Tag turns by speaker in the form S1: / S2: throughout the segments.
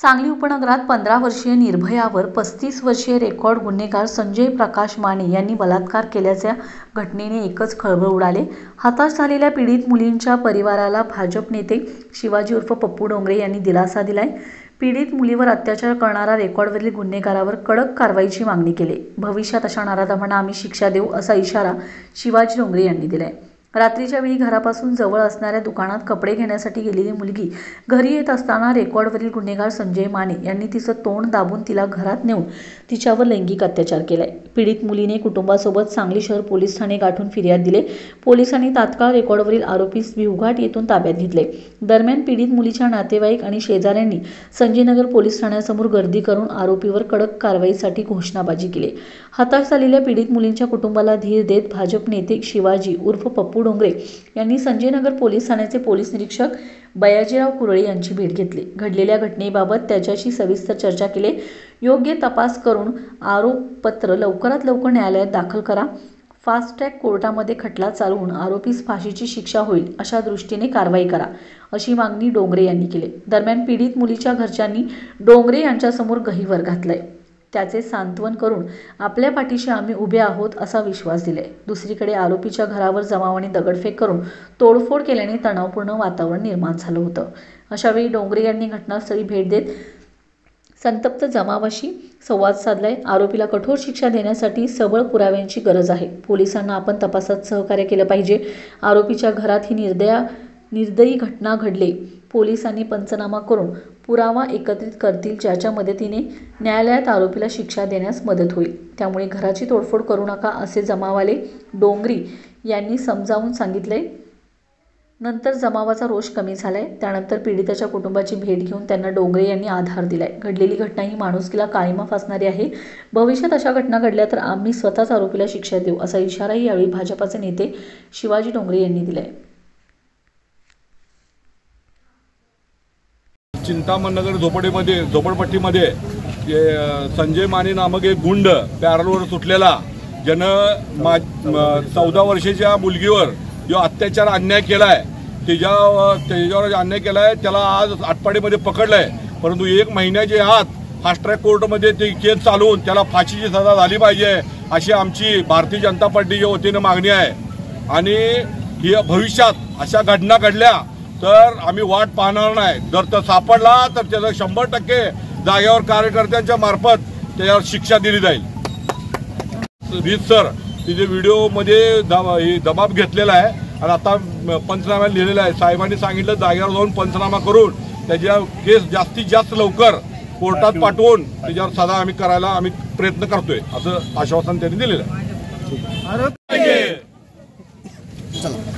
S1: सांगली उपनगरात 15 वर्षीय निर्भयावर 35 वर्षीय रेकॉर्ड गुन्हेगार संजय प्रकाश माने यांनी बलात्कार केल्याच्या घटनेने एकच खळबळ उडाले। हताश झालेल्या पीडित मुलींच्या परिवाराला भाजप नेते शिवाजी उर्फ पप्पू डोंगरे यांनी दिलासा दिलाय। पीडित मुलीवर अत्याचार करणारा रेकॉर्डवरील गुन्हेगारावर कडक कारवाईची मागणी केली। भविष्यात अशा नराधमांना आम्ही शिक्षा देऊ असा इशारा शिवाजी डोंगरे यांनी दिलाय। रात्रीच्या वेळी घरापासून जवळ असणाऱ्या दुकानात कपडे घेण्यासाठी गेलेली मुलगी घरी येत असताना रेकॉर्डवरील गुन्हेगार संजय माने यांनी तिचं तोंड दाबून तिला घरात नेऊन तिच्यावर लैंगिक अत्याचार केलाय। पीडित मुलीने कुटुंबासोबत सांगली शहर पोलीस ठाणे गाठून फिर्याद दिली। पोलिसांनी तात्काळ रेकॉर्डवरील आरोपीस भिवघाट येथून ताब्यात घेतले। दरम्यान पीडित मुलीच्या नातेवाईक आणि शेजाऱ्यांनी संजयनगर पोलीस ठाण्यासमोर गर्दी करून आरोपीवर कडक कारवाईसाठी घोषणाबाजी केली। हताश झालेल्या पीडित मुलींच्या कुटुंबाला धीर देत भाजप नेते शिवाजी उर्फ पप्पू डोंगरे यांनी संजयनगर पोलीस ठाण्याचे पोलीस निरीक्षक बयाजीराव कुरळे यांची भेट घेतली। घडलेल्या घटनेबाबत त्याच्याशी सविस्तर चर्चा केली। योग्य तपास करून आरोपपत्र लवकरात लवकर न्यायालयात दाखल करा। फास्ट ट्रॅक कोर्टामध्ये खटला चालवून आरोपीस फाशीची शिक्षा होईल अशा दृष्टीने कारवाई करा अशी मागणी डोंगरे यांनी केली। दरम्यान पीडित मुलीच्या घरच्यांनी डोंगरे यांच्यासमोर गहिवर घातलाय। त्याचे सांत्वन करून आपल्या पाठीशी आम्ही उभे आहोत असा विश्वास दिलाय। दुसरीकडे आरोपीच्या घरावर जमावाने दगडफेक करून तोडफोड केल्याने तणावपूर्ण वातावरण निर्माण झालं होतं। अशावेळी डोंगरे यांनी घटनास्थळी भेट देत संतप्त जमावाशी संवाद साधलाय। आरोपीला कठोर शिक्षा देण्यासाठी सबळ पुराव्यांची गरज आहे। पोलिसांना आपण तपासात सहकार्य केलं पाहिजे। आरोपीच्या घरात ही निर्दयी घटना घडली। पोलिसांनी पंचनामा करून पुरावा एकत्रित करतील, ज्याच्या मदतीने न्यायालयात आरोपीला शिक्षा देण्यास मदत होईल। त्यामुळे घराची तोडफोड करू नका असे जमावाले डोंगरे यांनी समजावून सांगितले। नंतर जमावाचा रोष कमी झालाय। त्यानंतर पीडिताच्या कुटुंबाची भेट घेऊन त्यांना डोंगरे यांनी आधार दिलाय। घडलेली घटना ही माणुसकीला काळिमा फासणारी आहे। भविष्यात अशा घटना घडल्या तर आम्ही स्वतःच आरोपीला शिक्षा देऊ असा इशाराही यावेळी भाजपाचे नेते शिवाजी डोंगरे यांनी दिलाय।
S2: चिंतामणनगर झोपडपट्टीमध्ये संजय माने नामक एक गुंड पॅरलवर सुटलेला ज्यानं 14 वर्षाच्या मुलगीवर जो अत्याचार अन्याय केलाय त्याच्यावर अन्याय केलाय, त्याला आज आटपाडीमध्ये पकडलंय। परंतु 1 महिन्याच्या आत फास्ट ट्रॅक कोर्टमध्ये ती केस चालवून त्याला फाशीची सजा झाली पाहिजे अशी आमची भारतीय जनता पार्टीच्या वतीनं मागणी आहे। आणि ही भविष्यात अशा घटना घडल्या तर आम्ही वाट पाहणार नाही। जर तो सापडला तर त्याला 100% जागेवर कार्यकर्त्यांच्या मार्फत त्याच्यावर शिक्षा दिली जाईल। रीतसर तिथे व्हिडिओमध्ये दबाव घेतलेला आहे आणि आता पंचनामा लिहिलेला आहे। साहेबांनी सांगितलं जागेवर जाऊन पंचनामा करून त्याच्या केस जास्तीत जास्त लवकर कोर्टात पाठवून त्याच्यावर सजा आम्ही करायला आम्ही प्रयत्न करतोय असं आश्वासन त्यांनी दिलेलं आहे।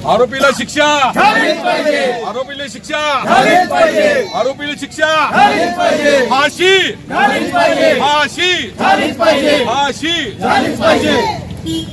S2: आरोपीला शिक्षा, आरोपीला शिक्षा, आरोपीला शिक्षा, फाशी, फाशी, फाशी, फाशी।